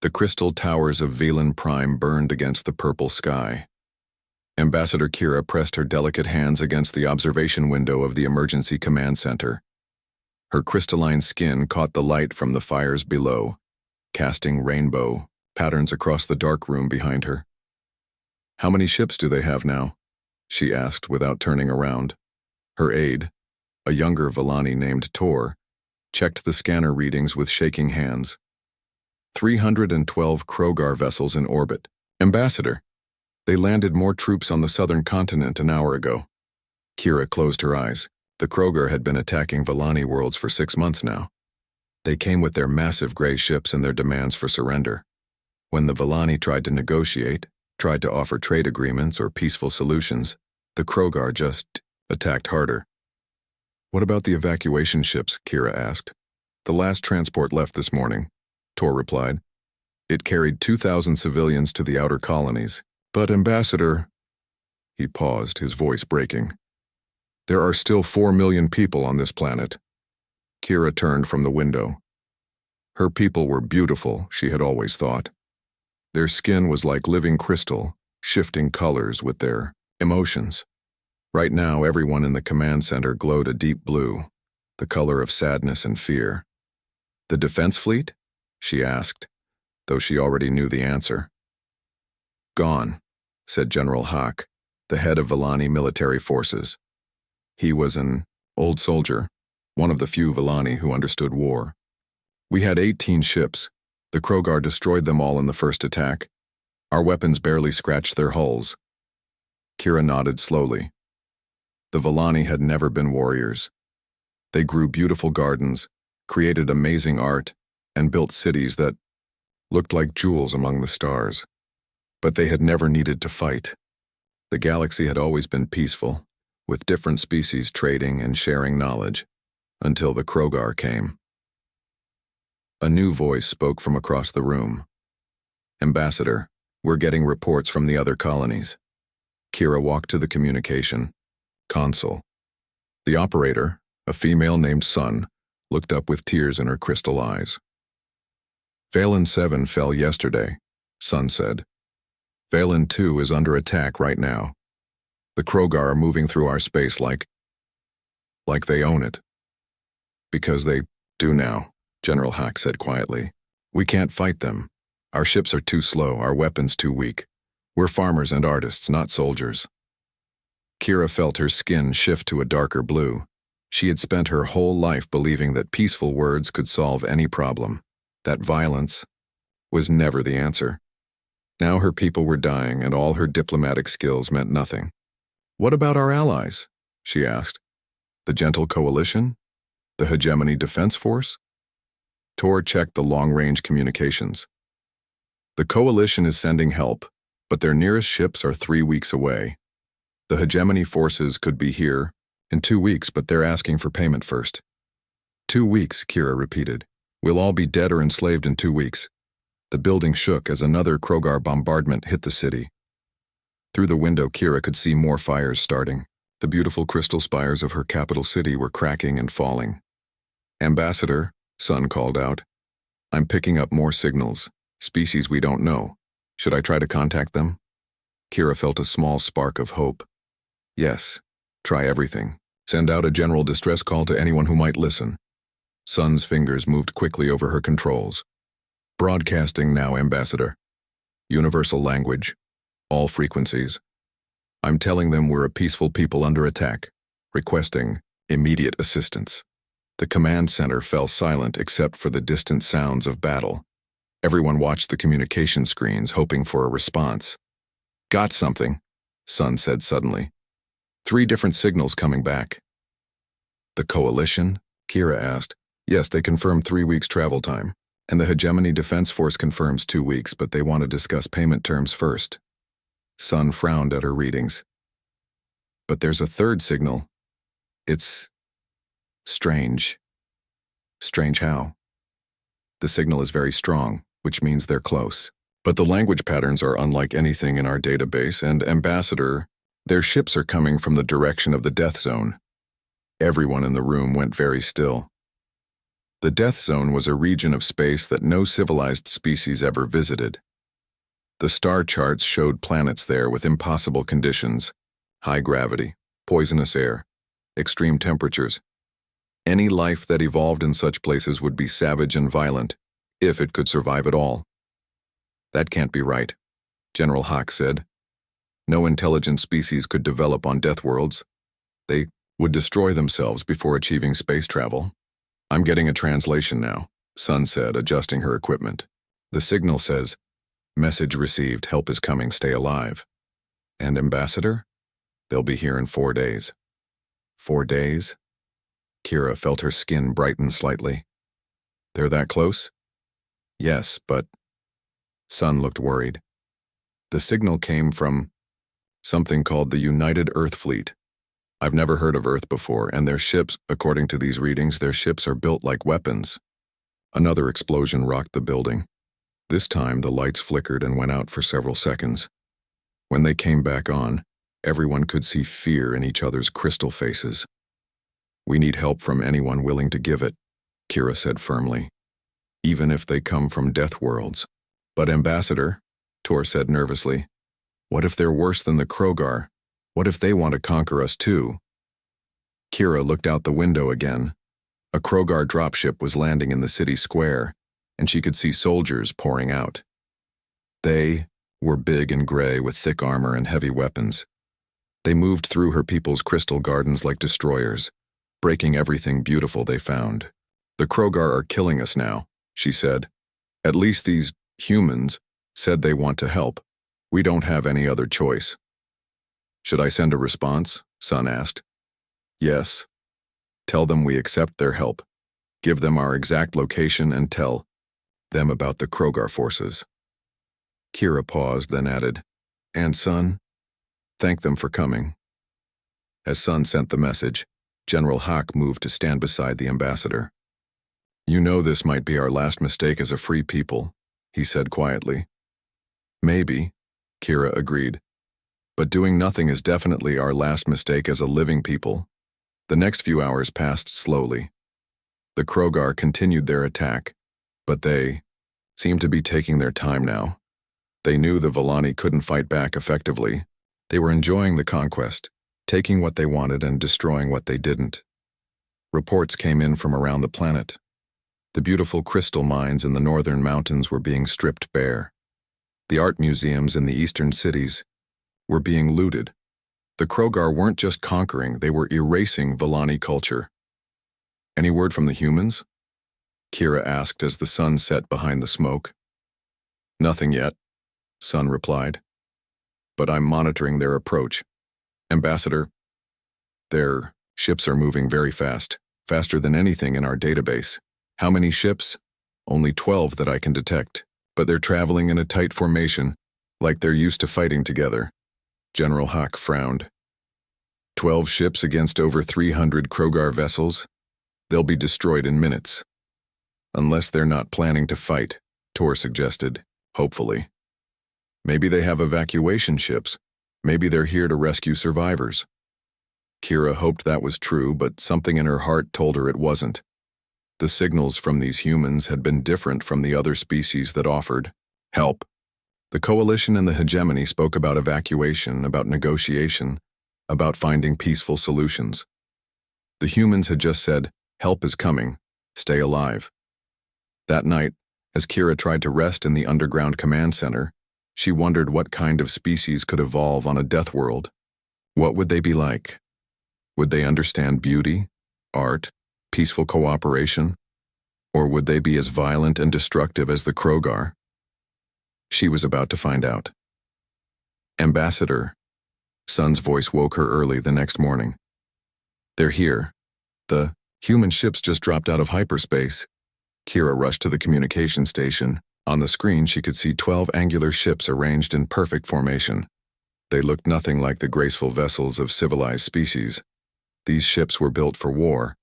The crystal towers of Velan Prime burned against the purple sky. Ambassador Kira pressed her delicate hands against the observation window of the emergency command center. Her crystalline skin caught the light from the fires below, casting rainbow patterns across the dark room behind her. "How many ships do they have now?" she asked without turning around. Her aide, a younger Vellani named Tor, checked the scanner readings with shaking hands. 312 Krogar vessels in orbit. "Ambassador, they landed more troops on the southern continent an hour ago." Kira closed her eyes. The Krogar had been attacking Vellani worlds for 6 months now. They came with their massive gray ships and their demands for surrender. When the Vellani tried to negotiate, tried to offer trade agreements or peaceful solutions, the Krogar just attacked harder. "What about the evacuation ships?" Kira asked. "The last transport left this morning," Tor replied. "It carried 2,000 civilians to the outer colonies. But, Ambassador—" He paused, his voice breaking. "There are still 4 million people on this planet." Kira turned from the window. Her people were beautiful, she had always thought. Their skin was like living crystal, shifting colors with their emotions. Right now, everyone in the command center glowed a deep blue, the color of sadness and fear. "The defense fleet?" she asked, though she already knew the answer. "Gone," said General Hawk, the head of Vellani military forces. He was an old soldier, one of the few Vellani who understood war. "We had 18 ships. The Krogar destroyed them all in the first attack. Our weapons barely scratched their hulls." Kira nodded slowly. The Vellani had never been warriors. They grew beautiful gardens, created amazing art, and built cities that looked like jewels among the stars. But they had never needed to fight. The galaxy had always been peaceful, with different species trading and sharing knowledge, until the Krogar came. A new voice spoke from across the room. "Ambassador, we're getting reports from the other colonies." Kira walked to the communication console. The operator, a female named Sun, looked up with tears in her crystal eyes. "Valen 7 fell yesterday," Sun said. "Valen 2 is under attack right now. The Krogar are moving through our space like they own it." "Because they do now," General Hack said quietly. "We can't fight them. Our ships are too slow, our weapons too weak. We're farmers and artists, not soldiers." Kira felt her skin shift to a darker blue. She had spent her whole life believing that peaceful words could solve any problem, that violence was never the answer. Now her people were dying and all her diplomatic skills meant nothing. "What about our allies?" she asked. "The Gentle Coalition? The Hegemony Defense Force?" Tor checked the long-range communications. "The Coalition is sending help, but their nearest ships are 3 weeks away. The Hegemony forces could be here in 2 weeks, but they're asking for payment first." 2 weeks, Kira repeated. "We'll all be dead or enslaved in 2 weeks." The building shook as another Krogar bombardment hit the city. Through the window, Kira could see more fires starting. The beautiful crystal spires of her capital city were cracking and falling. "Ambassador," Sun called out, "I'm picking up more signals, species we don't know. Should I try to contact them?" Kira felt a small spark of hope. "Yes, try everything. Send out a general distress call to anyone who might listen." Sun's fingers moved quickly over her controls. "Broadcasting now, Ambassador. Universal language. All frequencies. I'm telling them we're a peaceful people under attack, requesting immediate assistance." The command center fell silent except for the distant sounds of battle. Everyone watched the communication screens, hoping for a response. "Got something," Sun said suddenly. 3 different signals coming back. "The Coalition?" Kira asked. "Yes, they confirmed 3 weeks travel time, and the Hegemony Defense Force confirms 2 weeks, but they want to discuss payment terms first." Sun frowned at her readings. "But there's a 3rd signal. It's strange." "Strange how?" "The signal is very strong, which means they're close. But the language patterns are unlike anything in our database, and Ambassador, their ships are coming from the direction of the death zone." Everyone in the room went very still. The Death Zone was a region of space that no civilized species ever visited. The star charts showed planets there with impossible conditions, high gravity, poisonous air, extreme temperatures. Any life that evolved in such places would be savage and violent, if it could survive at all. That can't be right, General Hawk said. No intelligent species could develop on Deathworlds. They would destroy themselves before achieving space travel. I'm getting a translation now, Sun said, adjusting her equipment. The signal says, "Message received, help is coming, stay alive." And Ambassador? They'll be here in 4 days. 4 days? Kira felt her skin brighten slightly. They're that close? Yes, but... Sun looked worried. The signal came from something called the United Earth Fleet. I've never heard of Earth before, and their ships, according to these readings, their ships are built like weapons. Another explosion rocked the building. This time, the lights flickered and went out for several seconds. When they came back on, everyone could see fear in each other's crystal faces. We need help from anyone willing to give it, Kira said firmly, even if they come from Death Worlds. But Ambassador, Tor said nervously, what if they're worse than the Krogar? What if they want to conquer us too? Kira looked out the window again. A Krogar dropship was landing in the city square, and she could see soldiers pouring out. They were big and gray with thick armor and heavy weapons. They moved through her people's crystal gardens like destroyers, breaking everything beautiful they found. The Krogar are killing us now, she said. At least these humans said they want to help. We don't have any other choice. Should I send a response? Sun asked. Yes. Tell them we accept their help. Give them our exact location and tell them about the Krogar forces. Kira paused, then added, and Sun, thank them for coming. As Sun sent the message, General Hawk moved to stand beside the ambassador. You know this might be our last mistake as a free people, he said quietly. Maybe, Kira agreed. But doing nothing is definitely our last mistake as a living people. The next few hours passed slowly. The Krogar continued their attack, but they seemed to be taking their time now. They knew the Volani couldn't fight back effectively. They were enjoying the conquest, taking what they wanted and destroying what they didn't. Reports came in from around the planet. The beautiful crystal mines in the northern mountains were being stripped bare. The art museums in the eastern cities were being looted. The Krogar weren't just conquering, they were erasing Volani culture. Any word from the humans? Kira asked as the sun set behind the smoke. Nothing yet, Sun replied. But I'm monitoring their approach. Ambassador, their ships are moving very fast, faster than anything in our database. How many ships? Only 12 that I can detect, but they're traveling in a tight formation, like they're used to fighting together. General Hawk frowned. 12 ships against over 300 Krogar vessels? They'll be destroyed in minutes. Unless they're not planning to fight, Tor suggested, hopefully. Maybe they have evacuation ships. Maybe they're here to rescue survivors. Kira hoped that was true, but something in her heart told her it wasn't. The signals from these humans had been different from the other species that offered help. The coalition and the hegemony spoke about evacuation, about negotiation, about finding peaceful solutions. The humans had just said, help is coming, stay alive. That night, as Kira tried to rest in the underground command center, she wondered what kind of species could evolve on a death world. What would they be like? Would they understand beauty, art, peaceful cooperation? Or would they be as violent and destructive as the Krogar? She was about to find out. Ambassador, Sun's voice woke her early the next morning. They're here. The human ships just dropped out of hyperspace. Kira rushed to the communication station. On the screen, she could see 12 angular ships arranged in perfect formation. They looked nothing like the graceful vessels of civilized species. These ships were built for war,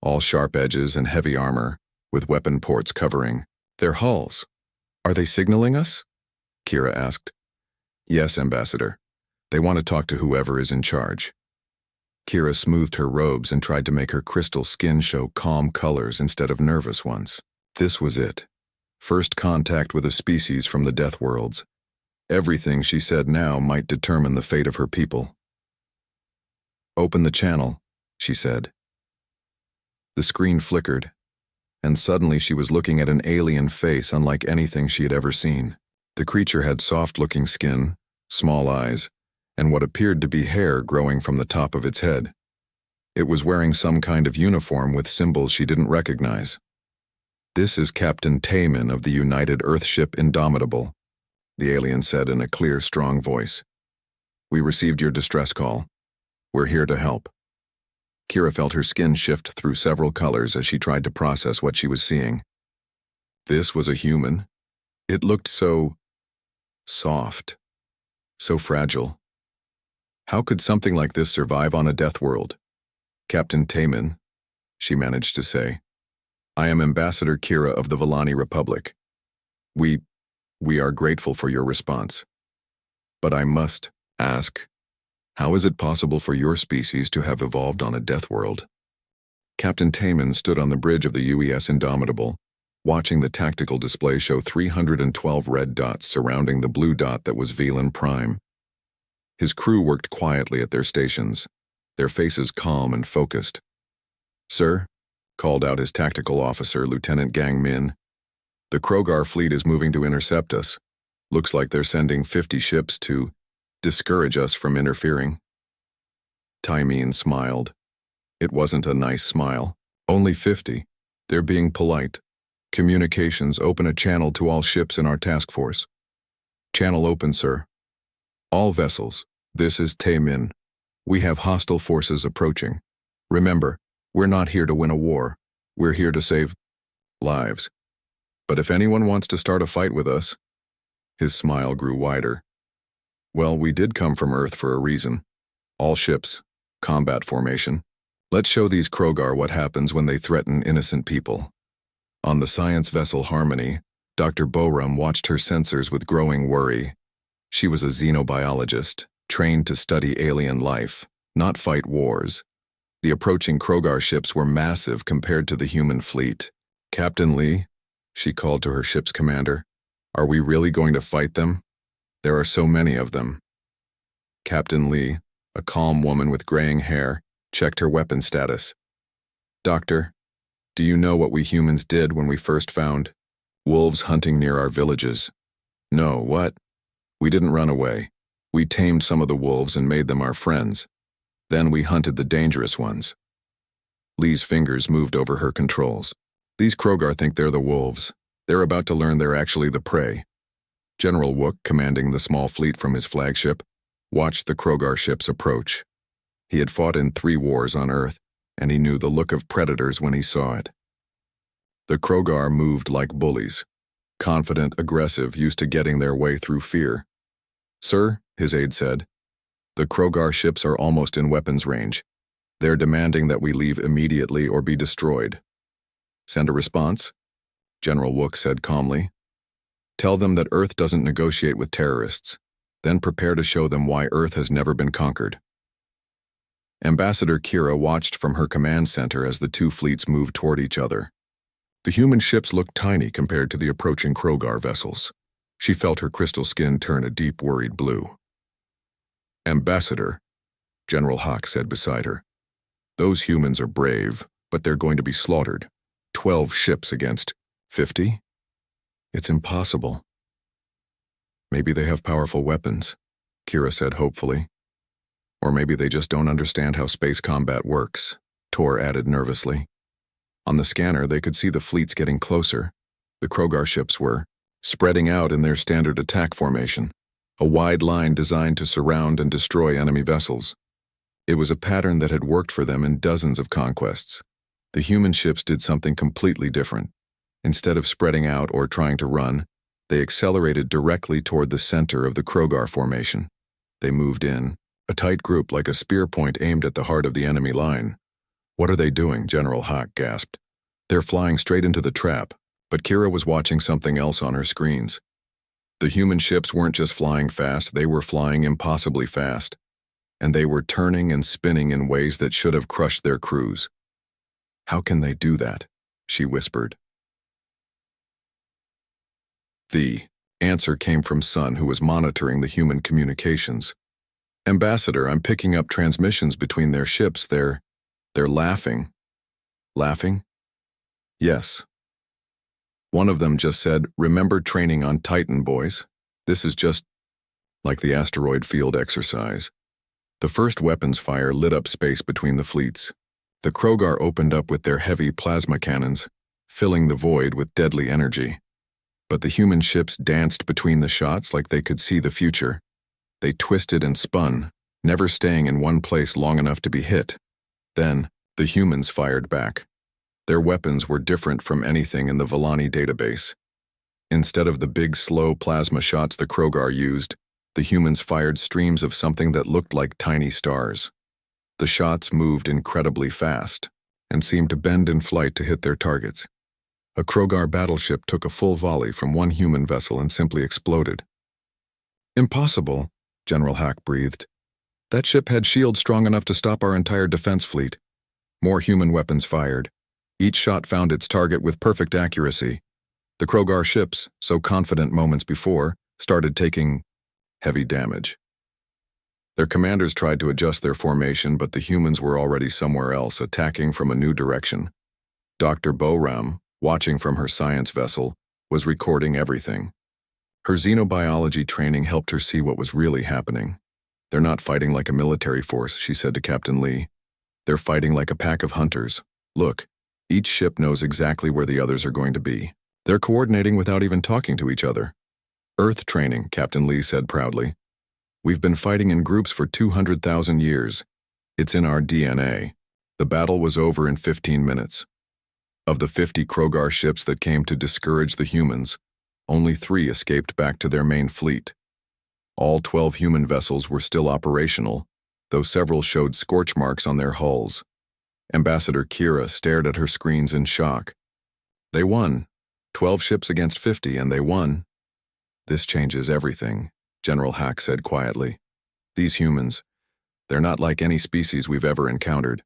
all sharp edges and heavy armor, with weapon ports covering their hulls. Are they signaling us? Kira asked. Yes, Ambassador. They want to talk to whoever is in charge. Kira smoothed her robes and tried to make her crystal skin show calm colors instead of nervous ones. This was it. First contact with a species from the Deathworlds. Everything she said now might determine the fate of her people. "Open the channel," she said. The screen flickered, and suddenly she was looking at an alien face unlike anything she had ever seen. The creature had soft-looking skin, small eyes, and what appeared to be hair growing from the top of its head. It was wearing some kind of uniform with symbols she didn't recognize. "This is Captain Taemin of the United Earthship Indomitable," the alien said in a clear, strong voice. "We received your distress call. We're here to help." Kira felt her skin shift through several colors as she tried to process what she was seeing. This was a human. It looked so soft, so fragile. How could something like this survive on a death world? "Captain Taemin," she managed to say. "I am Ambassador Kira of the Villani Republic. We are grateful for your response. But I must ask, how is it possible for your species to have evolved on a death world?" Captain Taemin stood on the bridge of the UES Indomitable, watching the tactical display show 312 red dots surrounding the blue dot that was Velan Prime. His crew worked quietly at their stations, their faces calm and focused. "Sir," called out his tactical officer, Lieutenant Gang Min, "the Krogar fleet is moving to intercept us. Looks like they're sending 50 ships to discourage us from interfering." Taemin smiled. It wasn't a nice smile. "Only 50. They're being polite. Communications, open a channel to all ships in our task force." "Channel open, sir." "All vessels, this is Taemin. We have hostile forces approaching. Remember, we're not here to win a war. We're here to save lives. But if anyone wants to start a fight with us..." His smile grew wider. "Well, we did come from Earth for a reason. All ships, combat formation. Let's show these Krogar what happens when they threaten innocent people." On the science vessel Harmony, Dr. Borum watched her sensors with growing worry. She was a xenobiologist, trained to study alien life, not fight wars. The approaching Krogar ships were massive compared to the human fleet. "Captain Lee," she called to her ship's commander, "are we really going to fight them? There are so many of them." Captain Lee, a calm woman with graying hair, checked her weapon status. "Doctor, do you know what we humans did when we first found wolves hunting near our villages?" "No, what?" "We didn't run away. We tamed some of the wolves and made them our friends. Then we hunted the dangerous ones." Lee's fingers moved over her controls. "These Krogar think they're the wolves. They're about to learn they're actually the prey." General Wook, commanding the small fleet from his flagship, watched the Krogar ships approach. He had fought in 3 wars on Earth, and he knew the look of predators when he saw it. The Krogar moved like bullies, confident, aggressive, used to getting their way through fear. "Sir," his aide said, "the Krogar ships are almost in weapons range. They're demanding that we leave immediately or be destroyed." "Send a response," General Wook said calmly. "Tell them that Earth doesn't negotiate with terrorists. Then prepare to show them why Earth has never been conquered." Ambassador Kira watched from her command center as the 2 fleets moved toward each other. The human ships looked tiny compared to the approaching Krogar vessels. She felt her crystal skin turn a deep, worried blue. "Ambassador," General Hawk said beside her, "those humans are brave, but they're going to be slaughtered. 12 ships against 50? It's impossible." "Maybe they have powerful weapons," Kira said hopefully. "Or maybe they just don't understand how space combat works," Tor added nervously. On the scanner, they could see the fleets getting closer. The Krogar ships were spreading out in their standard attack formation, a wide line designed to surround and destroy enemy vessels. It was a pattern that had worked for them in dozens of conquests. The human ships did something completely different. Instead of spreading out or trying to run, they accelerated directly toward the center of the Krogar formation. They moved in, a tight group like a spear point aimed at the heart of the enemy line. "What are they doing?" General Hawk gasped. "They're flying straight into the trap," but Kira was watching something else on her screens. The human ships weren't just flying fast, they were flying impossibly fast. and they were turning and spinning in ways that should have crushed their crews. "How can they do that?" she whispered. The answer came from Sun, who was monitoring the human communications. "Ambassador, I'm picking up transmissions between their ships. They're laughing." "Laughing?" "Yes. One of them just said, 'Remember training on Titan, boys? This is just like the asteroid field exercise.'" The first weapons fire lit up space between the fleets. The Krogar opened up with their heavy plasma cannons, filling the void with deadly energy. But the human ships danced between the shots like they could see the future. They twisted and spun, never staying in one place long enough to be hit. Then, the humans fired back. Their weapons were different from anything in the Volani database. Instead of the big, slow plasma shots the Krogar used, the humans fired streams of something that looked like tiny stars. The shots moved incredibly fast, and seemed to bend in flight to hit their targets. A Krogar battleship took a full volley from one human vessel and simply exploded. "Impossible," General Hack breathed. "That ship had shields strong enough to stop our entire defense fleet." More human weapons fired. Each shot found its target with perfect accuracy. The Krogar ships, so confident moments before, started taking heavy damage. Their commanders tried to adjust their formation, but the humans were already somewhere else, attacking from a new direction. Dr. Boram, watching from her science vessel, was recording everything. Her xenobiology training helped her see what was really happening. "They're not fighting like a military force," she said to Captain Lee. "They're fighting like a pack of hunters. Look, each ship knows exactly where the others are going to be. They're coordinating without even talking to each other." "Earth training," Captain Lee said proudly. "We've been fighting in groups for 200,000 years. It's in our DNA." The battle was over in 15 minutes. Of the 50 Krogar ships that came to discourage the humans, only 3 escaped back to their main fleet. All 12 human vessels were still operational, though several showed scorch marks on their hulls. Ambassador Kira stared at her screens in shock. "They won. 12 ships against 50, and they won." "This changes everything," General Hack said quietly. "These humans, they're not like any species we've ever encountered."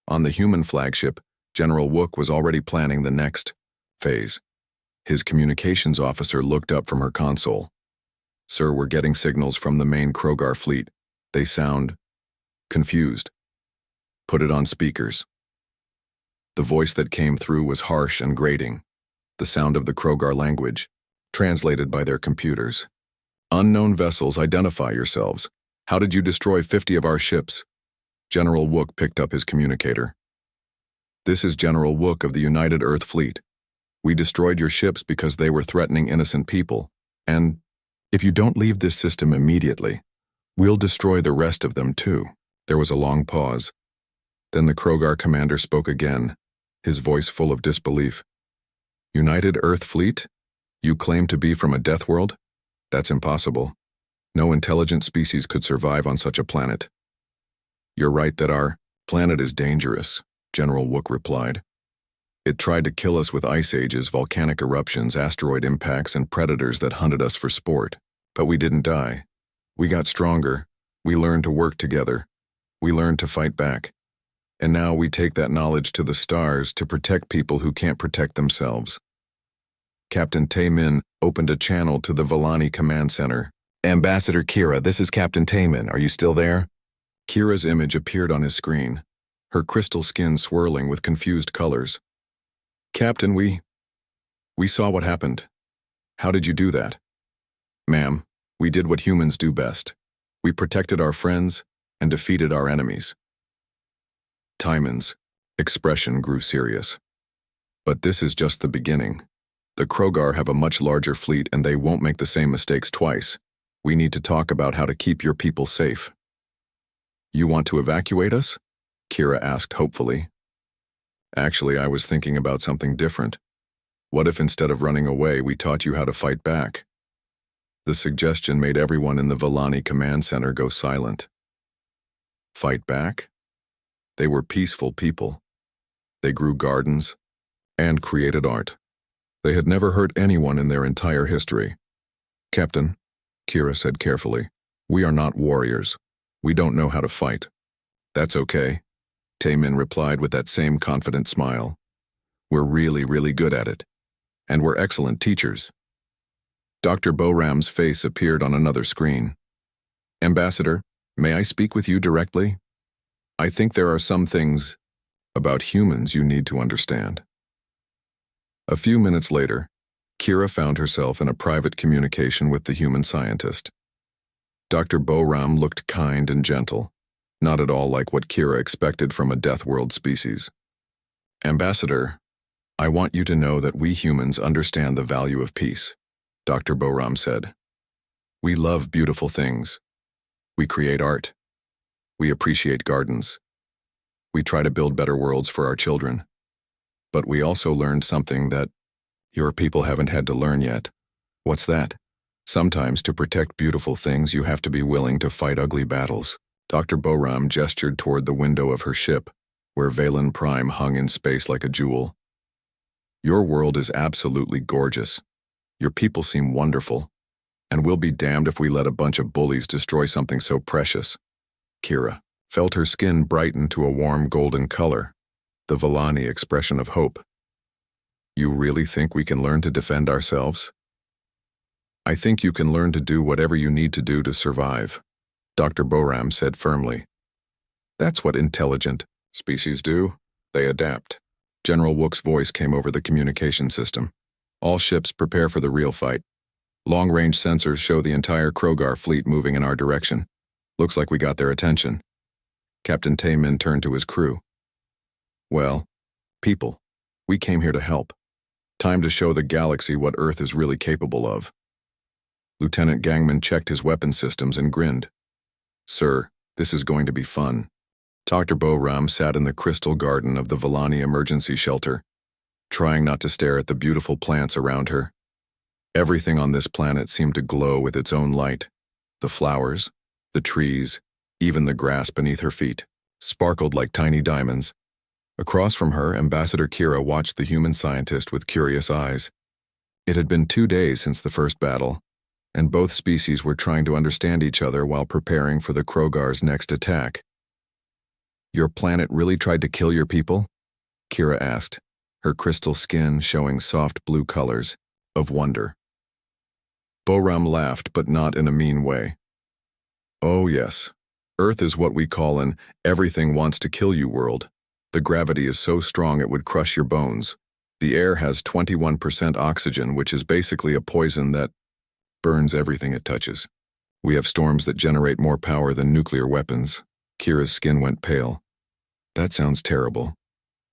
On the human flagship, General Wook was already planning the next phase. His communications officer looked up from her console. "Sir, we're getting signals from the main Krogar fleet. They sound confused." "Put it on speakers." The voice that came through was harsh and grating, the sound of the Krogar language, translated by their computers. "Unknown vessels, identify yourselves. How did you destroy 50 of our ships?" General Wook picked up his communicator. "This is General Wook of the United Earth Fleet. We destroyed your ships because they were threatening innocent people, and if you don't leave this system immediately, we'll destroy the rest of them too." There was a long pause. Then the Krogar commander spoke again, his voice full of disbelief. "United Earth Fleet? You claim to be from a death world? That's impossible. No intelligent species could survive on such a planet." "You're right that our planet is dangerous," General Wook replied. "It tried to kill us with ice ages, volcanic eruptions, asteroid impacts, and predators that hunted us for sport. But we didn't die. We got stronger. We learned to work together. We learned to fight back. And now we take that knowledge to the stars to protect people who can't protect themselves." Captain Taemin opened a channel to the Volani Command Center. "Ambassador Kira, this is Captain Taemin. Are you still there?" Kira's image appeared on his screen, her crystal skin swirling with confused colors. "Captain, we saw what happened. How did you do that?" "Ma'am, we did what humans do best. We protected our friends and defeated our enemies." Timon's expression grew serious. "But this is just the beginning. The Krogar have a much larger fleet and they won't make the same mistakes twice. We need to talk about how to keep your people safe." "You want to evacuate us?" Kira asked hopefully. "Actually, I was thinking about something different. What if instead of running away, we taught you how to fight back?" The suggestion made everyone in the Volani Command Center go silent. Fight back? They were peaceful people. They grew gardens and created art. They had never hurt anyone in their entire history. "Captain," Kira said carefully, "we are not warriors. We don't know how to fight. That's okay, Taemin replied with that same confident smile. We're really, really good at it. And we're excellent teachers. Dr. Boram's face appeared on another screen. Ambassador, may I speak with you directly? I think there are some things about humans you need to understand. A few minutes later, Kira found herself in a private communication with the human scientist. Dr. Boram looked kind and gentle, not at all like what Kira expected from a Deathworld species. Ambassador, I want you to know that we humans understand the value of peace, Dr. Boram said. We love beautiful things. We create art. We appreciate gardens. We try to build better worlds for our children. But we also learned something that your people haven't had to learn yet. What's that? Sometimes to protect beautiful things you have to be willing to fight ugly battles. Dr. Boram gestured toward the window of her ship, where Valen Prime hung in space like a jewel. Your world is absolutely gorgeous. Your people seem wonderful. And we'll be damned if we let a bunch of bullies destroy something so precious. Kira felt her skin brighten to a warm golden color, the Vallani expression of hope. You really think we can learn to defend ourselves? I think you can learn to do whatever you need to do to survive, Dr. Boram said firmly. That's what intelligent species do. They adapt. General Wook's voice came over the communication system. All ships prepare for the real fight. Long-range sensors show the entire Krogar fleet moving in our direction. Looks like we got their attention. Captain Taemin turned to his crew. Well, people, we came here to help. Time to show the galaxy what Earth is really capable of. Lieutenant Gangman checked his weapon systems and grinned. Sir, this is going to be fun. Dr. Boram sat in the crystal garden of the Vallani emergency shelter, trying not to stare at the beautiful plants around her. Everything on this planet seemed to glow with its own light. The flowers, the trees, even the grass beneath her feet, sparkled like tiny diamonds. Across from her, Ambassador Kira watched the human scientist with curious eyes. It had been 2 days since the first battle, and both species were trying to understand each other while preparing for the Krogar's next attack. Your planet really tried to kill your people? Kira asked, her crystal skin showing soft blue colors of wonder. Boram laughed, but not in a mean way. Oh yes, Earth is what we call an everything wants to kill you world. The gravity is so strong it would crush your bones. The air has 21% oxygen, which is basically a poison that burns everything it touches. We have storms that generate more power than nuclear weapons. Kira's skin went pale. That sounds terrible.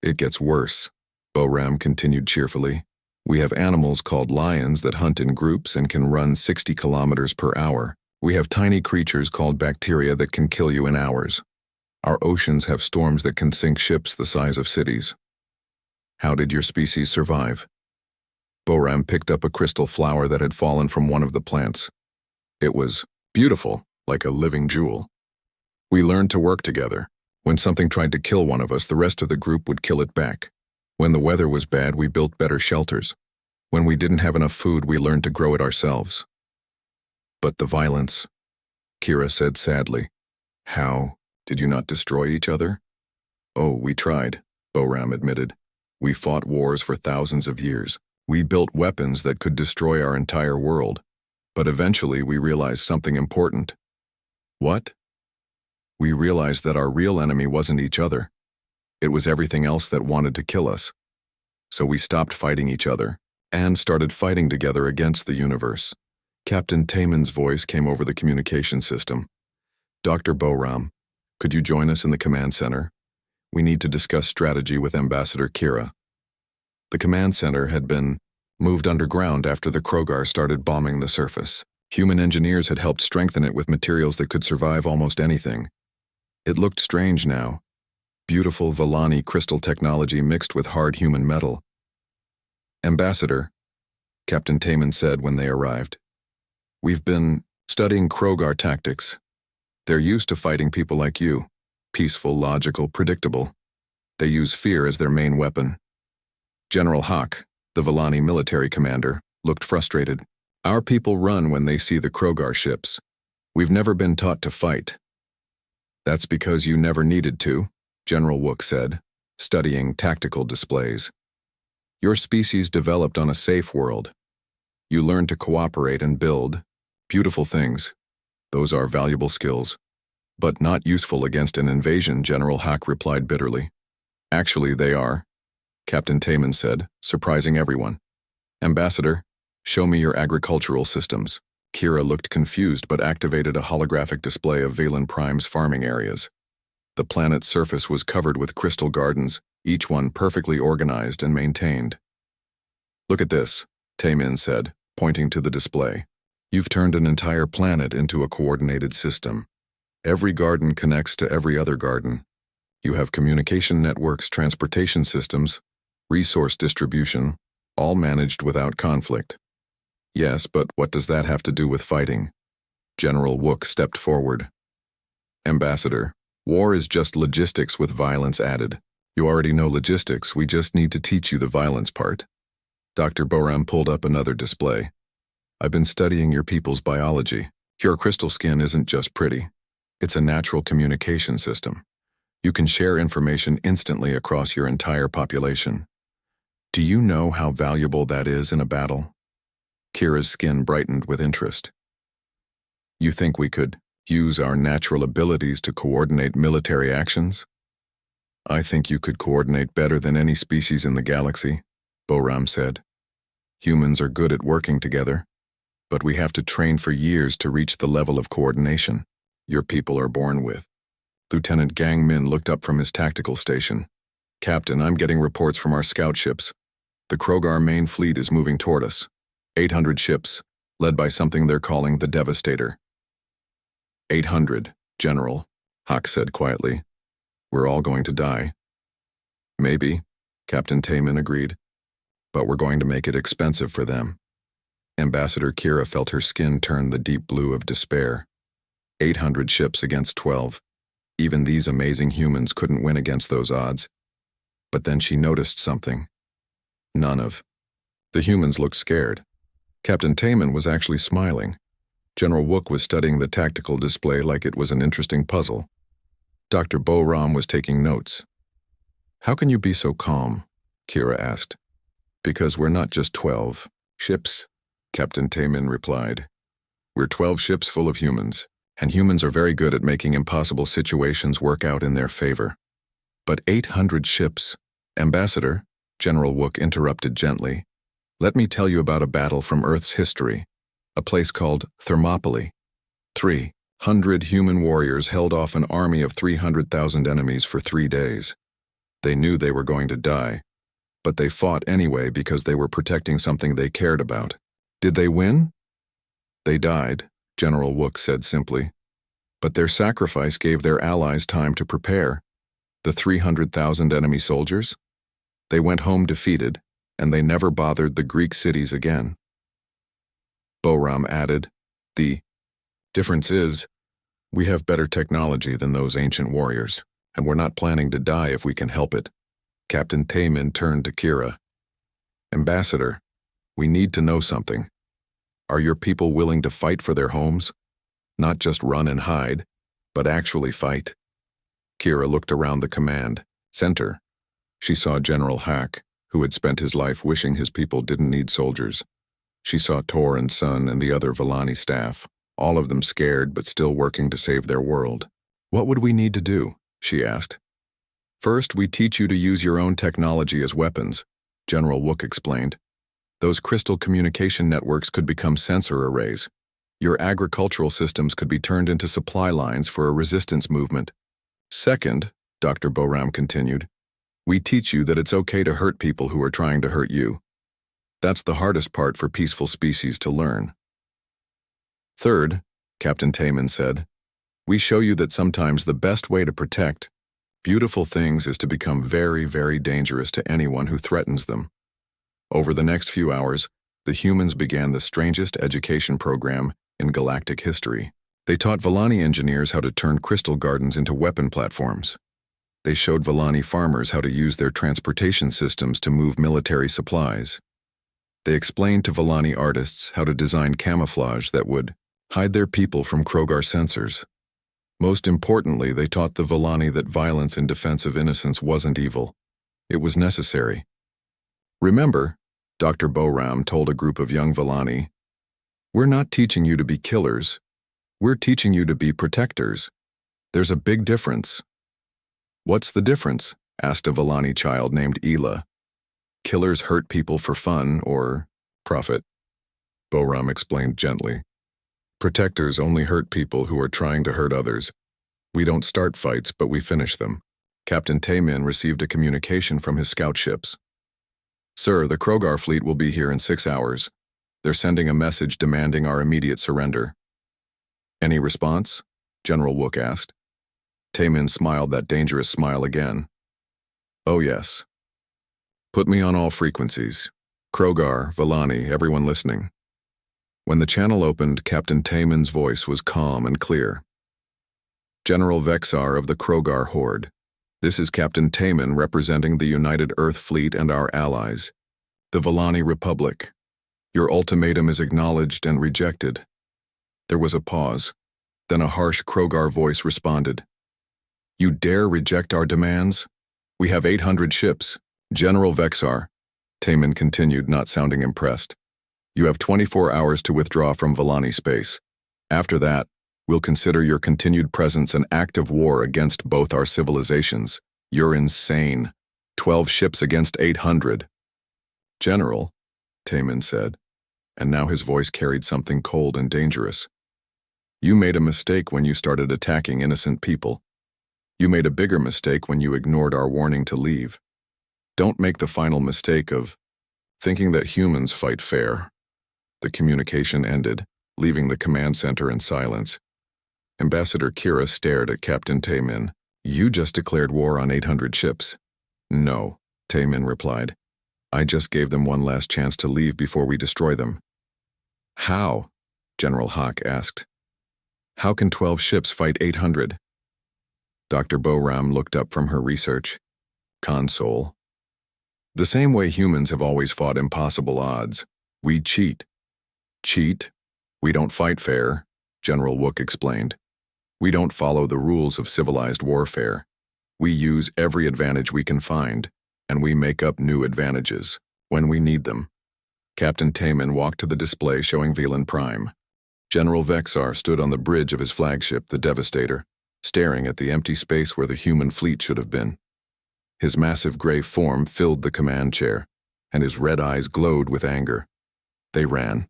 It gets worse, Boram continued cheerfully. We have animals called lions that hunt in groups and can run 60 kilometers per hour. We have tiny creatures called bacteria that can kill you in hours. Our oceans have storms that can sink ships the size of cities. How did your species survive? Boram picked up a crystal flower that had fallen from one of the plants. It was beautiful, like a living jewel. We learned to work together. When something tried to kill one of us, the rest of the group would kill it back. When the weather was bad, we built better shelters. When we didn't have enough food, we learned to grow it ourselves. But the violence, Kira said sadly. How? Did you not destroy each other? Oh, we tried, Boram admitted. We fought wars for thousands of years. We built weapons that could destroy our entire world. But eventually we realized something important. What? We realized that our real enemy wasn't each other. It was everything else that wanted to kill us. So we stopped fighting each other and started fighting together against the universe. Captain Taemin's voice came over the communication system. Dr. Boram, could you join us in the command center? We need to discuss strategy with Ambassador Kira. The command center had been moved underground after the Krogar started bombing the surface. Human engineers had helped strengthen it with materials that could survive almost anything. It looked strange now. Beautiful Vallani crystal technology mixed with hard human metal. Ambassador, Captain Taemin said when they arrived, we've been studying Krogar tactics. They're used to fighting people like you. Peaceful, logical, predictable. They use fear as their main weapon. General Hawk, the Vallani military commander, looked frustrated. Our people run when they see the Krogar ships. We've never been taught to fight. That's because you never needed to, General Wook said, studying tactical displays. Your species developed on a safe world. You learned to cooperate and build beautiful things. Those are valuable skills, but not useful against an invasion, General Hack replied bitterly. Actually, they are, Captain Taman said, surprising everyone. Ambassador, show me your agricultural systems. Kira looked confused but activated a holographic display of Valen Prime's farming areas. The planet's surface was covered with crystal gardens, each one perfectly organized and maintained. Look at this, Taman said, pointing to the display. You've turned an entire planet into a coordinated system. Every garden connects to every other garden. You have communication networks, transportation systems, resource distribution, all managed without conflict. Yes, but what does that have to do with fighting? General Wook stepped forward. Ambassador, war is just logistics with violence added. You already know logistics, we just need to teach you the violence part. Dr. Boram pulled up another display. I've been studying your people's biology. Your crystal skin isn't just pretty. It's a natural communication system. You can share information instantly across your entire population. Do you know how valuable that is in a battle? Kira's skin brightened with interest. You think we could use our natural abilities to coordinate military actions? I think you could coordinate better than any species in the galaxy, Boram said. Humans are good at working together, but we have to train for years to reach the level of coordination your people are born with. Lieutenant Gang Min looked up from his tactical station. Captain, I'm getting reports from our scout ships. The Krogar main fleet is moving toward us. 800 ships, led by something they're calling the Devastator. 800, General, Hawk said quietly. We're all going to die. Maybe, Captain Taman agreed. But we're going to make it expensive for them. Ambassador Kira felt her skin turn the deep blue of despair. 800 ships against 12. Even these amazing humans couldn't win against those odds. But then she noticed something. None of the humans looked scared. Captain Taman was actually smiling. General Wook was studying the tactical display like it was an interesting puzzle. Dr. Boram was taking notes. How can you be so calm? Kira asked. Because we're not just 12 ships, Captain Taman replied. We're 12 ships full of humans, and humans are very good at making impossible situations work out in their favor. But 800 ships, Ambassador, General Wook interrupted gently. Let me tell you about a battle from Earth's history, a place called Thermopylae. 300 human warriors held off an army of 300,000 enemies for 3 days. They knew they were going to die, but they fought anyway because they were protecting something they cared about. Did they win? They died, General Wook said simply. But their sacrifice gave their allies time to prepare. The 300,000 enemy soldiers? They went home defeated, and they never bothered the Greek cities again. Boram added, The difference is, we have better technology than those ancient warriors, and we're not planning to die if we can help it. Captain Taman turned to Kira. Ambassador, we need to know something. Are your people willing to fight for their homes? Not just run and hide, but actually fight. Kira looked around the command center. She saw General Hack, who had spent his life wishing his people didn't need soldiers. She saw Tor and Sun and the other Villani staff, all of them scared but still working to save their world. What would we need to do? She asked. First, we teach you to use your own technology as weapons, General Wook explained. Those crystal communication networks could become sensor arrays. Your agricultural systems could be turned into supply lines for a resistance movement. Second, Dr. Boram continued, we teach you that it's okay to hurt people who are trying to hurt you. That's the hardest part for peaceful species to learn. Third, Captain Taman said, we show you that sometimes the best way to protect beautiful things is to become very, very dangerous to anyone who threatens them. Over the next few hours, the humans began the strangest education program in galactic history. They taught Villani engineers how to turn crystal gardens into weapon platforms. They showed Villani farmers how to use their transportation systems to move military supplies. They explained to Villani artists how to design camouflage that would hide their people from Krogar sensors. Most importantly, they taught the Villani that violence in defense of innocence wasn't evil. It was necessary. Remember, Dr. Boram told a group of young Villani, "We're not teaching you to be killers. We're teaching you to be protectors. There's a big difference." "What's the difference?" asked a Villani child named Ela. "Killers hurt people for fun or profit," Boram explained gently. "Protectors only hurt people who are trying to hurt others. We don't start fights, but we finish them." Captain Taemin received a communication from his scout ships. "Sir, the Krogar fleet will be here in 6 hours. They're sending a message demanding our immediate surrender." "Any response?" General Wook asked. Taemin smiled that dangerous smile again. "Oh yes. Put me on all frequencies. Krogar, Villani, everyone listening." When the channel opened, Captain Taemin's voice was calm and clear. "General Vexar of the Krogar Horde. This is Captain Taemin representing the United Earth Fleet and our allies, the Villani Republic. Your ultimatum is acknowledged and rejected." There was a pause. Then a harsh Krogar voice responded. "You dare reject our demands? We have 800 ships. General Vexar," Taemin continued, not sounding impressed. "You have 24 hours to withdraw from Villani space. After that, we'll consider your continued presence an act of war against both our civilizations. You're insane. 12 ships against 800. "General," Taemin said, and now his voice carried something cold and dangerous. "You made a mistake when you started attacking innocent people. You made a bigger mistake when you ignored our warning to leave. Don't make the final mistake of thinking that humans fight fair." The communication ended, leaving the command center in silence. Ambassador Kira stared at Captain Taemin. "You just declared war on 800 ships." "No," Taemin replied. "I just gave them one last chance to leave before we destroy them." "How?" General Hawk asked. "How can 12 ships fight 800? Dr. Boram looked up from her research. "Console. The same way humans have always fought impossible odds. We cheat." "Cheat? We don't fight fair," General Wook explained. "We don't follow the rules of civilized warfare. We use every advantage we can find, and we make up new advantages when we need them." Captain Taemin walked to the display showing Velan Prime. General Vexar stood on the bridge of his flagship, the Devastator, staring at the empty space where the human fleet should have been. His massive gray form filled the command chair, and his red eyes glowed with anger. "They ran,"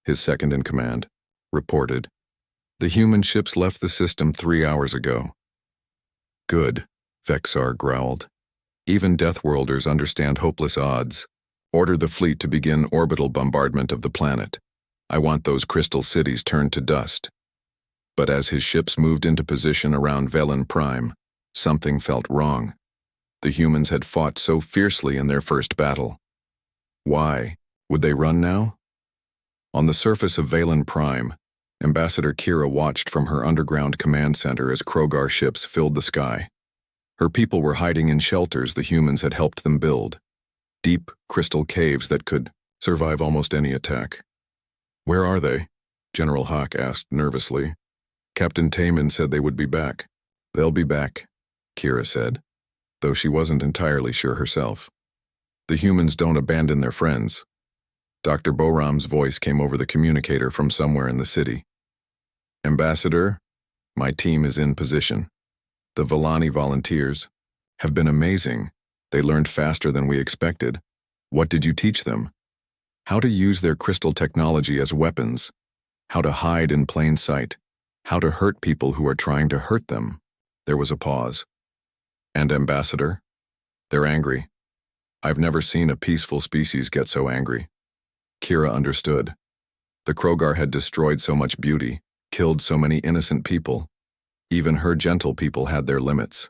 his second-in-command reported. "The human ships left the system 3 hours ago." "Good," Vexar growled. "Even Deathworlders understand hopeless odds. Order the fleet to begin orbital bombardment of the planet. I want those crystal cities turned to dust." But as his ships moved into position around Velan Prime, something felt wrong. The humans had fought so fiercely in their first battle. Why? Would they run now? On the surface of Velan Prime, Ambassador Kira watched from her underground command center as Krogar ships filled the sky. Her people were hiding in shelters the humans had helped them build. Deep, crystal caves that could survive almost any attack. "Where are they?" General Hawk asked nervously. "Captain Taemin said they would be back." "They'll be back," Kira said, though she wasn't entirely sure herself. "The humans don't abandon their friends." Dr. Boram's voice came over the communicator from somewhere in the city. "Ambassador, my team is in position. The Villani volunteers have been amazing. They learned faster than we expected. What did you teach them? How to use their crystal technology as weapons. How to hide in plain sight. How to hurt people who are trying to hurt them." There was a pause. "And Ambassador? They're angry. I've never seen a peaceful species get so angry." Kira understood. The Krogar had destroyed so much beauty, killed so many innocent people. Even her gentle people had their limits.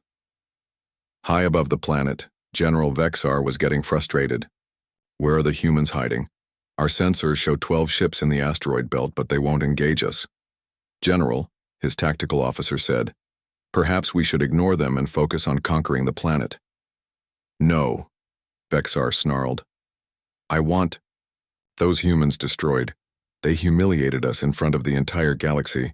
High above the planet, General Vexar was getting frustrated. "Where are the humans hiding? Our sensors show 12 ships in the asteroid belt, but they won't engage us." "General," his tactical officer said, "perhaps we should ignore them and focus on conquering the planet." "No," Vexar snarled. "I want those humans destroyed. They humiliated us in front of the entire galaxy.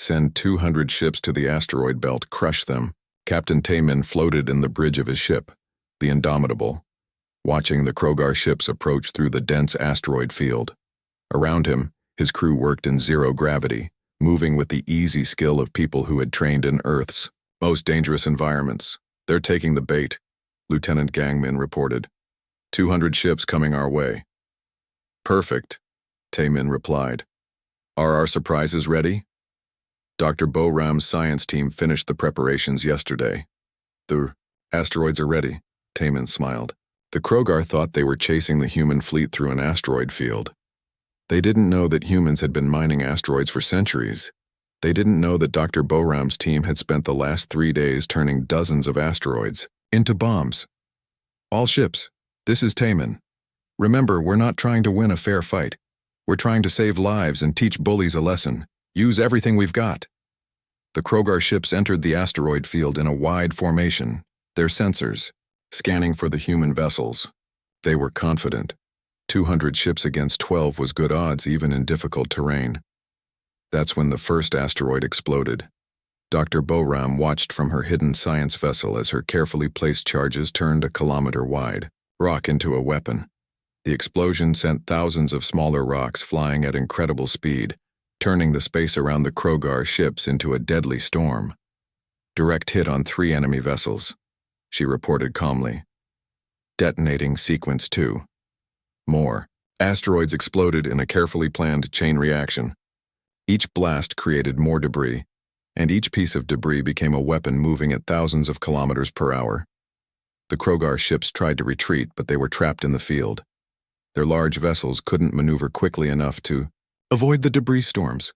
Send 200 ships to the asteroid belt, crush them. Captain Taemin floated in the bridge of his ship, the Indomitable, watching the Krogar ships approach through the dense asteroid field. Around him, his crew worked in zero gravity, moving with the easy skill of people who had trained in Earth's most dangerous environments. They're taking the bait, Lieutenant Gangmin reported. 200 ships coming our way. Perfect, Taemin replied. Are our surprises ready? Dr. Boram's science team finished the preparations yesterday. The asteroids are ready, Taemin smiled. The Krogar thought they were chasing the human fleet through an asteroid field. They didn't know that humans had been mining asteroids for centuries. They didn't know that Dr. Boram's team had spent the last 3 days turning dozens of asteroids into bombs. All ships, this is Taemin. Remember, we're not trying to win a fair fight. We're trying to save lives and teach bullies a lesson. Use everything we've got. The Krogar ships entered the asteroid field in a wide formation, their sensors, scanning for the human vessels. They were confident. 200 ships against 12 was good odds even in difficult terrain. That's when the first asteroid exploded. Dr. Boram watched from her hidden science vessel as her carefully placed charges turned a kilometer-wide rock into a weapon. The explosion sent thousands of smaller rocks flying at incredible speed, turning the space around the Krogar ships into a deadly storm. Direct hit on 3 enemy vessels, she reported calmly. Detonating sequence 2. More. Asteroids exploded in a carefully planned chain reaction. Each blast created more debris, and each piece of debris became a weapon moving at thousands of kilometers per hour. The Krogar ships tried to retreat, but they were trapped in the field. Their large vessels couldn't maneuver quickly enough to avoid the debris storms.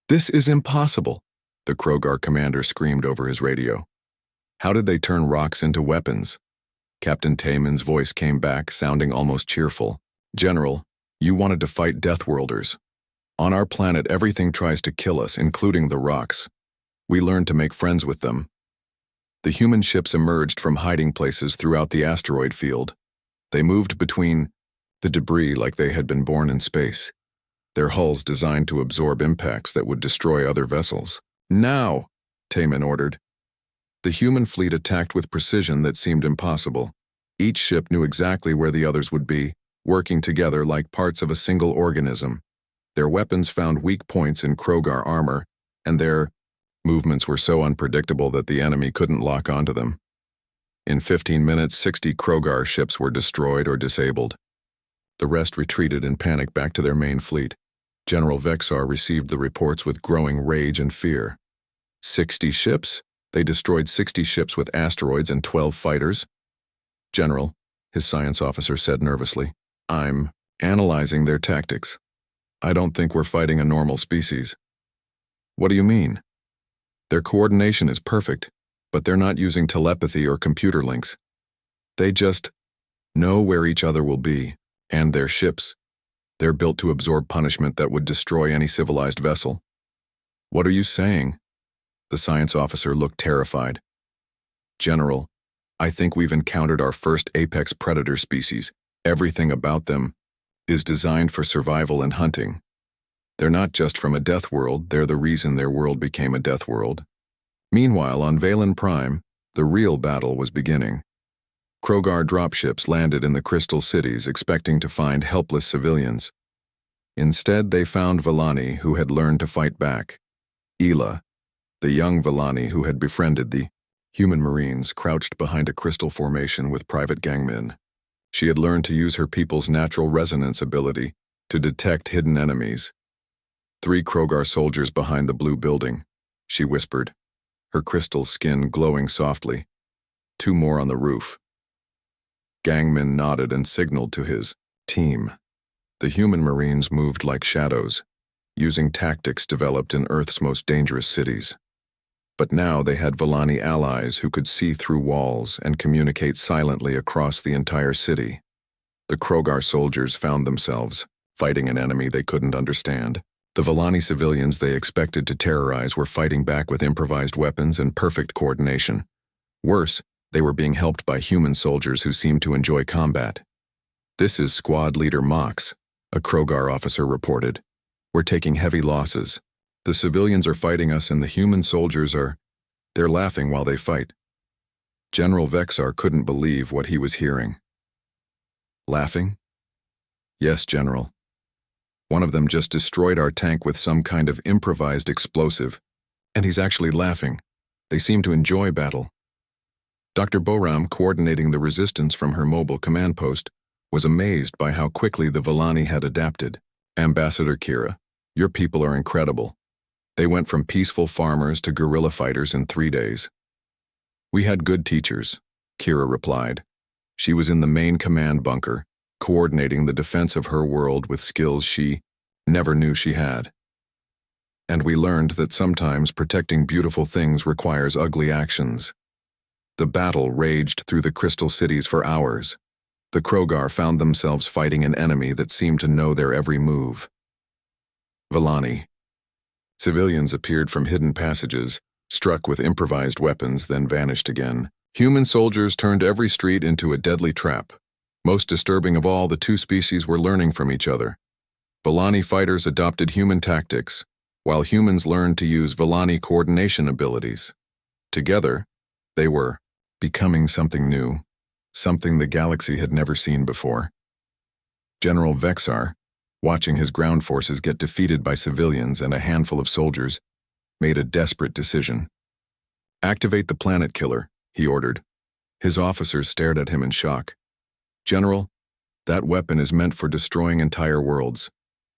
This is impossible, the Krogar commander screamed over his radio. How did they turn rocks into weapons? Captain Taemin's voice came back, sounding almost cheerful. General, you wanted to fight Deathworlders. On our planet, everything tries to kill us, including the rocks. We learned to make friends with them. The human ships emerged from hiding places throughout the asteroid field. They moved between the debris like they had been born in space, their hulls designed to absorb impacts that would destroy other vessels. Now, Taemin ordered. The human fleet attacked with precision that seemed impossible. Each ship knew exactly where the others would be, working together like parts of a single organism. Their weapons found weak points in Krogar armor, and their movements were so unpredictable that the enemy couldn't lock onto them. In 15 minutes, 60 Krogar ships were destroyed or disabled. The rest retreated in panic back to their main fleet. General Vexar received the reports with growing rage and fear. 60 ships? They destroyed 60 ships with asteroids and 12 fighters? General, his science officer said nervously, I'm analyzing their tactics. I don't think we're fighting a normal species. What do you mean? Their coordination is perfect, but they're not using telepathy or computer links. They just know where each other will be, and their ships. They're built to absorb punishment that would destroy any civilized vessel. What are you saying? The science officer looked terrified. General, I think we've encountered our first apex predator species. Everything about them is designed for survival and hunting. They're not just from a death world, they're the reason their world became a death world. Meanwhile, on Valen Prime, the real battle was beginning. Krogar dropships landed in the Crystal Cities expecting to find helpless civilians. Instead, they found Vellani, who had learned to fight back. Ela, the young Vellani who had befriended the human Marines, crouched behind a crystal formation with private gangmen. She had learned to use her people's natural resonance ability to detect hidden enemies. 3 Krogar soldiers behind the blue building, she whispered, her crystal skin glowing softly. 2 more on the roof. Gangmin nodded and signaled to his team. The human Marines moved like shadows, using tactics developed in Earth's most dangerous cities. But now they had Vellani allies who could see through walls and communicate silently across the entire city. The Krogar soldiers found themselves fighting an enemy they couldn't understand. The Vellani civilians they expected to terrorize were fighting back with improvised weapons and perfect coordination. Worse, they were being helped by human soldiers who seemed to enjoy combat. This is Squad Leader Mox, a Krogar officer reported. We're taking heavy losses. The civilians are fighting us and the human soldiers they're laughing while they fight. General Vexar couldn't believe what he was hearing. Laughing? Yes, General. One of them just destroyed our tank with some kind of improvised explosive, and he's actually laughing. They seem to enjoy battle. Dr. Boram, coordinating the resistance from her mobile command post, was amazed by how quickly the Villani had adapted. Ambassador Kira, your people are incredible. They went from peaceful farmers to guerrilla fighters in 3 days. We had good teachers, Kira replied. She was in the main command bunker, coordinating the defense of her world with skills she never knew she had. And we learned that sometimes protecting beautiful things requires ugly actions. The battle raged through the crystal cities for hours. The Krogar found themselves fighting an enemy that seemed to know their every move. Villani. Civilians appeared from hidden passages, struck with improvised weapons, then vanished again. Human soldiers turned every street into a deadly trap. Most disturbing of all, the two species were learning from each other. Villani fighters adopted human tactics, while humans learned to use Villani coordination abilities. Together, they were becoming something new, something the galaxy had never seen before. General Vexar, watching his ground forces get defeated by civilians and a handful of soldiers, made a desperate decision. Activate the planet killer, he ordered. His officers stared at him in shock. General, that weapon is meant for destroying entire worlds.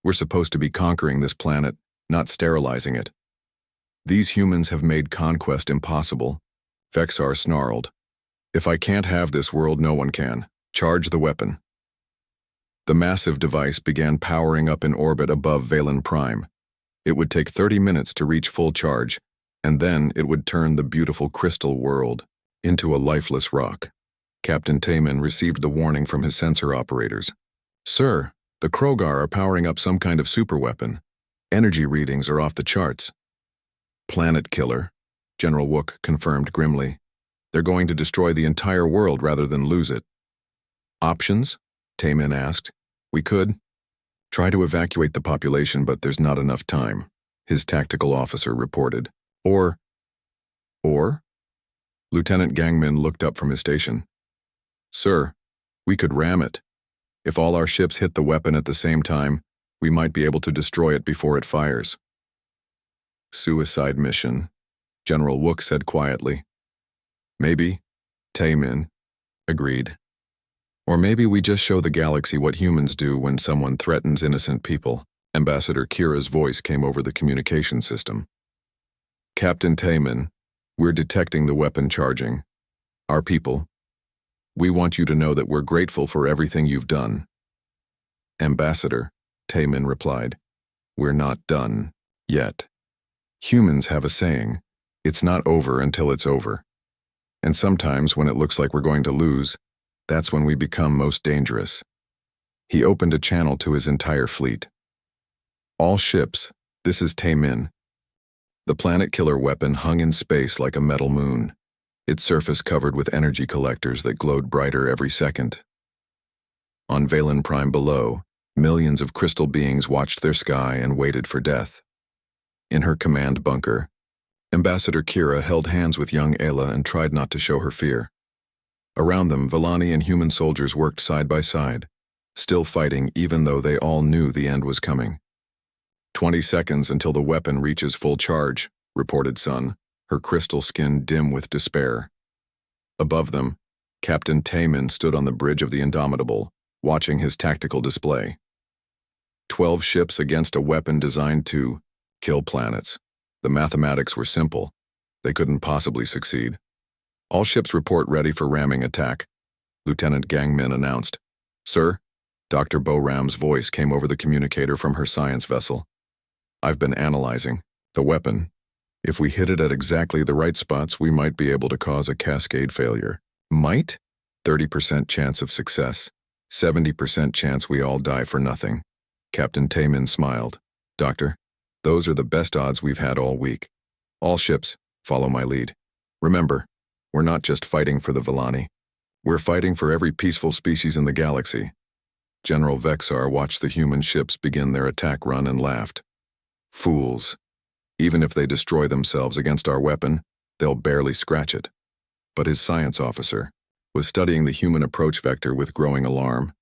We're supposed to be conquering this planet, not sterilizing it. These humans have made conquest impossible. Vexar snarled. If I can't have this world, no one can. Charge the weapon. The massive device began powering up in orbit above Valen Prime. It would take 30 minutes to reach full charge, and then it would turn the beautiful crystal world into a lifeless rock. Captain Taman received the warning from his sensor operators. Sir, the Krogar are powering up some kind of superweapon. Energy readings are off the charts. Planet killer, General Wook confirmed grimly. They're going to destroy the entire world rather than lose it. Options? Taman asked. We could try to evacuate the population, but there's not enough time, his tactical officer reported. Or? Lieutenant Gangmin looked up from his station. Sir, we could ram it. If all our ships hit the weapon at the same time, we might be able to destroy it before it fires. Suicide mission, General Wook said quietly. Maybe, Taemin agreed. Or maybe we just show the galaxy what humans do when someone threatens innocent people. Ambassador Kira's voice came over the communication system. Captain Taemin, we're detecting the weapon charging. Our people, we want you to know that we're grateful for everything you've done. Ambassador, Taemin replied, we're not done yet. Humans have a saying, it's not over until it's over. And sometimes when it looks like we're going to lose, that's when we become most dangerous. He opened a channel to his entire fleet. All ships, this is Taemin. The planet killer weapon hung in space like a metal moon, its surface covered with energy collectors that glowed brighter every second. On Valen Prime below, millions of crystal beings watched their sky and waited for death. In her command bunker, Ambassador Kira held hands with young Ayla and tried not to show her fear. Around them, Villani and human soldiers worked side by side, still fighting even though they all knew the end was coming. 20 seconds until the weapon reaches full charge, reported Sun, her crystal skin dim with despair. Above them, Captain Taemin stood on the bridge of the Indomitable, watching his tactical display. 12 ships against a weapon designed to kill planets. The mathematics were simple. They couldn't possibly succeed. All ships report ready for ramming attack, Lieutenant Gangmin announced. Sir, Dr. Boram's voice came over the communicator from her science vessel. I've been analyzing the weapon. If we hit it at exactly the right spots, we might be able to cause a cascade failure. Might? 30% chance of success. 70% chance we all die for nothing. Captain Taemin smiled. Doctor, those are the best odds we've had all week. All ships, follow my lead. Remember, we're not just fighting for the Villani. We're fighting for every peaceful species in the galaxy. General Vexar watched the human ships begin their attack run and laughed. Fools. Even if they destroy themselves against our weapon, they'll barely scratch it. But his science officer was studying the human approach vector with growing alarm.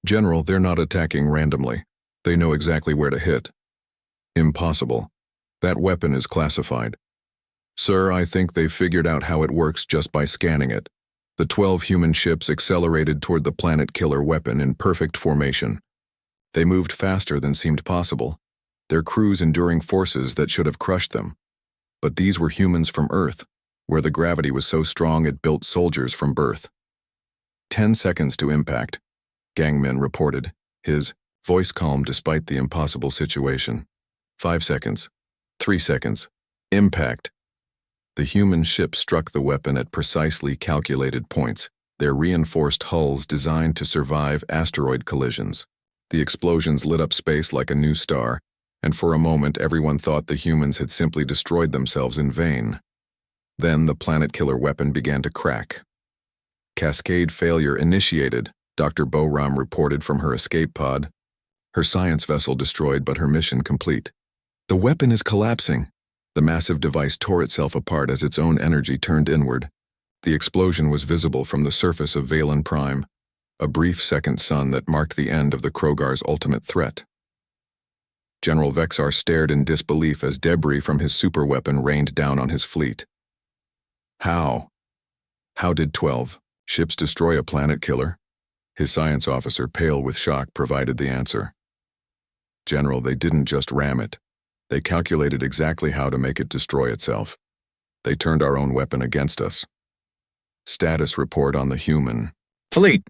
General, they're not attacking randomly. They know exactly where to hit. Impossible. That weapon is classified. Sir, I think they've figured out how it works just by scanning it. The 12 human ships accelerated toward the planet-killer weapon in perfect formation. They moved faster than seemed possible, their crews enduring forces that should have crushed them. But these were humans from Earth, where the gravity was so strong it built soldiers from birth. 10 seconds to impact, Gangman reported, his voice calm despite the impossible situation. 5 seconds. 3 seconds. Impact. The human ship struck the weapon at precisely calculated points, their reinforced hulls designed to survive asteroid collisions. The explosions lit up space like a new star, and for a moment everyone thought the humans had simply destroyed themselves in vain. Then the planet-killer weapon began to crack. Cascade failure initiated, Dr. Boram reported from her escape pod. Her science vessel destroyed but her mission complete. The weapon is collapsing. The massive device tore itself apart as its own energy turned inward. The explosion was visible from the surface of Valen Prime, a brief second sun that marked the end of the Krogar's ultimate threat. General Vexar stared in disbelief as debris from his superweapon rained down on his fleet. How? How did 12 ships destroy a planet killer? His science officer, pale with shock, provided the answer. General, they didn't just ram it. They calculated exactly how to make it destroy itself. They turned our own weapon against us. Status report on the human fleet.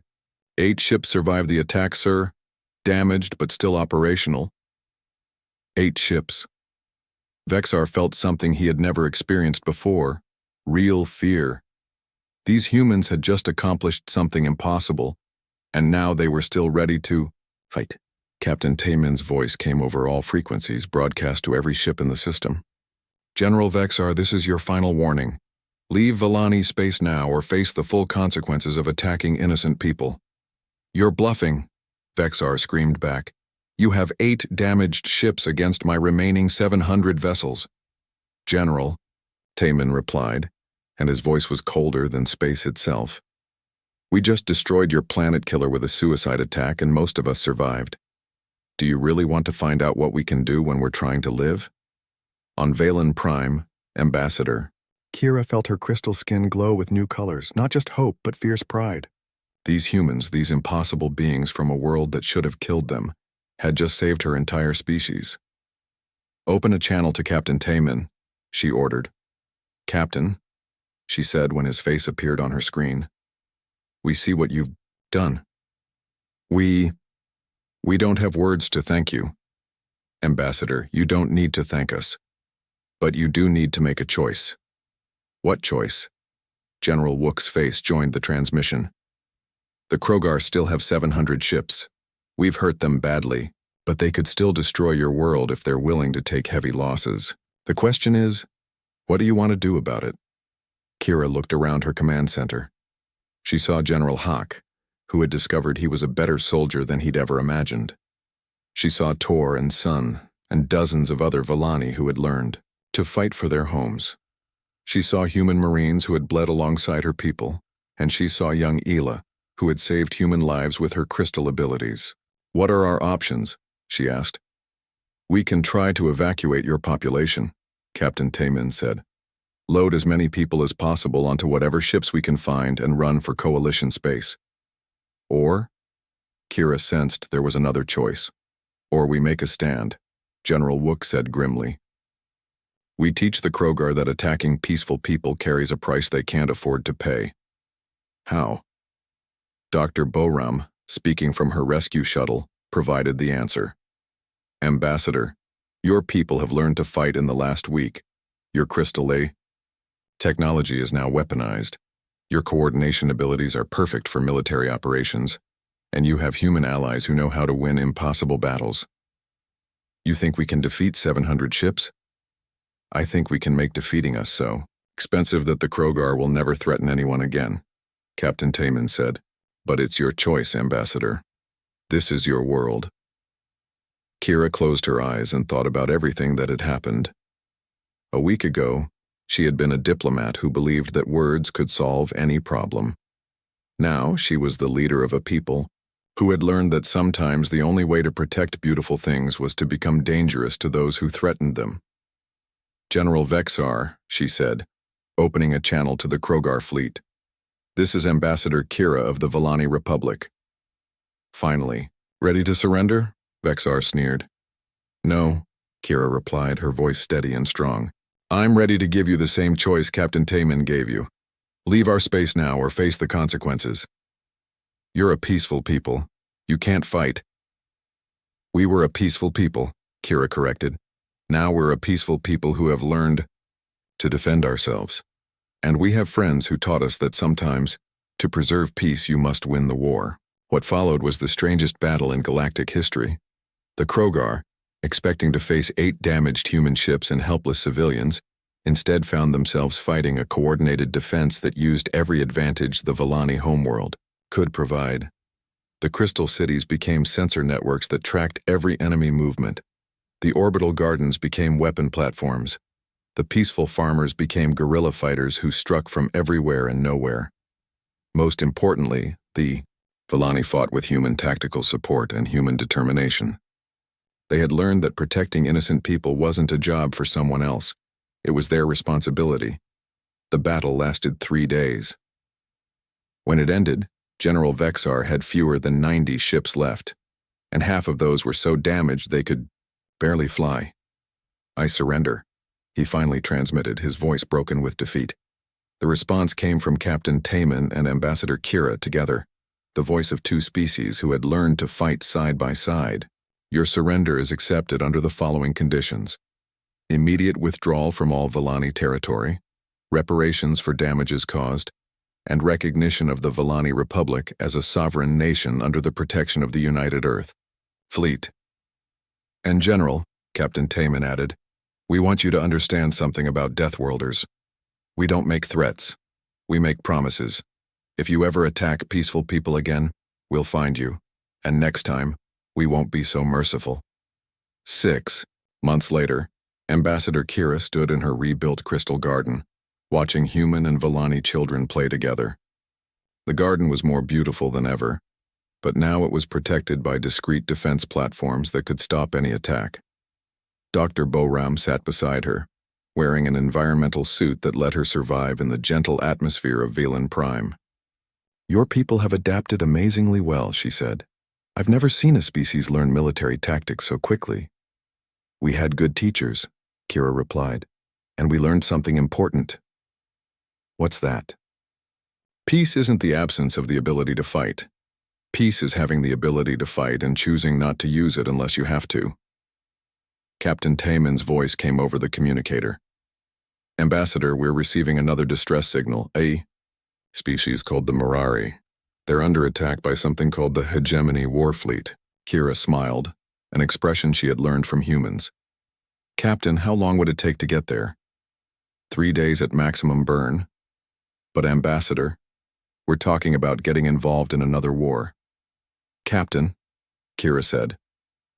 8 ships survived the attack, sir. Damaged but still operational. 8 ships. Vexar felt something he had never experienced before. Real fear. These humans had just accomplished something impossible, and now they were still ready to fight. Captain Tayman's voice came over all frequencies, broadcast to every ship in the system. General Vexar, this is your final warning. Leave Vellani space now or face the full consequences of attacking innocent people. You're bluffing, Vexar screamed back. You have 8 damaged ships against my remaining 700 vessels. General, Tayman replied, and his voice was colder than space itself. We just destroyed your planet killer with a suicide attack and most of us survived. Do you really want to find out what we can do when we're trying to live? On Valen Prime, Ambassador, Kira felt her crystal skin glow with new colors, not just hope, but fierce pride. These humans, these impossible beings from a world that should have killed them, had just saved her entire species. Open a channel to Captain Tayman, she ordered. Captain, she said when his face appeared on her screen. We see what you've done. We don't have words to thank you. Ambassador, you don't need to thank us. But you do need to make a choice. What choice? General Wook's face joined the transmission. The Krogar still have 700 ships. We've hurt them badly, but they could still destroy your world if they're willing to take heavy losses. The question is, what do you want to do about it? Kira looked around her command center. She saw General Hawk, who had discovered he was a better soldier than he'd ever imagined. She saw Tor and Sun, and dozens of other Vellani who had learned to fight for their homes. She saw human Marines who had bled alongside her people, and she saw young Ela, who had saved human lives with her crystal abilities. What are our options? She asked. We can try to evacuate your population, Captain Tayman said. Load as many people as possible onto whatever ships we can find and run for coalition space. Or, Kira sensed there was another choice. Or we make a stand, General Wook said grimly. We teach the Krogar that attacking peaceful people carries a price they can't afford to pay. How? Dr. Boram, speaking from her rescue shuttle, provided the answer. Ambassador, your people have learned to fight in the last week. Your crystal A technology is now weaponized. Your coordination abilities are perfect for military operations, and you have human allies who know how to win impossible battles. You think we can defeat 700 ships? I think we can make defeating us so expensive that the Krogar will never threaten anyone again, Captain Tayman said. But it's your choice, Ambassador. This is your world. Kira closed her eyes and thought about everything that had happened. A week ago, she had been a diplomat who believed that words could solve any problem. Now she was the leader of a people who had learned that sometimes the only way to protect beautiful things was to become dangerous to those who threatened them. "General Vexar," she said, opening a channel to the Krogar fleet. "This is Ambassador Kira of the Volani Republic." "Finally, ready to surrender?" Vexar sneered. "No," Kira replied, her voice steady and strong. "I'm ready to give you the same choice Captain Taman gave you. Leave our space now or face the consequences. You're a peaceful people. You can't fight." "We were a peaceful people," Kira corrected. "Now we're a peaceful people who have learned to defend ourselves. And we have friends who taught us that sometimes, to preserve peace, you must win the war." What followed was the strangest battle in galactic history. The Krogar, expecting to face 8 damaged human ships and helpless civilians, instead found themselves fighting a coordinated defense that used every advantage the Volani homeworld could provide. The crystal cities became sensor networks that tracked every enemy movement. The orbital gardens became weapon platforms. The peaceful farmers became guerrilla fighters who struck from everywhere and nowhere. Most importantly, the Volani fought with human tactical support and human determination. They had learned that protecting innocent people wasn't a job for someone else. It was their responsibility. The battle lasted 3 days. When it ended, General Vexar had fewer than 90 ships left, and half of those were so damaged they could barely fly. "I surrender," he finally transmitted, his voice broken with defeat. The response came from Captain Taman and Ambassador Kira together, the voice of 2 species who had learned to fight side by side. "Your surrender is accepted under the following conditions: immediate withdrawal from all Volani territory, reparations for damages caused, and recognition of the Volani Republic as a sovereign nation under the protection of the United Earth Fleet. And General," Captain Taman added, "we want you to understand something about Deathworlders. We don't make threats. We make promises. If you ever attack peaceful people again, we'll find you. And next time, we won't be so merciful." 6 months later, Ambassador Kira stood in her rebuilt crystal garden, watching human and Volani children play together. The garden was more beautiful than ever, but now it was protected by discreet defense platforms that could stop any attack. Dr. Boram sat beside her, wearing an environmental suit that let her survive in the gentle atmosphere of Velan Prime. "Your people have adapted amazingly well," she said. "I've never seen a species learn military tactics so quickly." "We had good teachers," Kira replied, "and we learned something important." "What's that?" "Peace isn't the absence of the ability to fight. Peace is having the ability to fight and choosing not to use it unless you have to." Captain Taman's voice came over the communicator. "Ambassador, we're receiving another distress signal. A species called the Mirari. They're under attack by something called the Hegemony War Fleet." Kira smiled, an expression she had learned from humans. "Captain, how long would it take to get there?" 3 days at maximum burn." "But Ambassador, we're talking about getting involved in another war." "Captain," Kira said,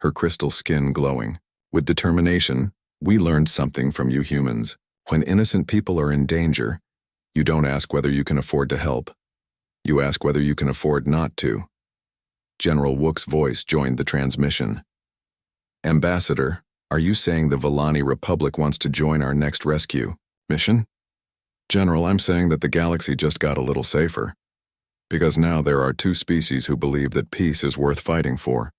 her crystal skin glowing, "with determination, we learned something from you humans. When innocent people are in danger, you don't ask whether you can afford to help. You ask whether you can afford not to." General Wook's voice joined the transmission. "Ambassador, are you saying the Volani Republic wants to join our next rescue mission?" "General, I'm saying that the galaxy just got a little safer. Because now there are 2 species who believe that peace is worth fighting for.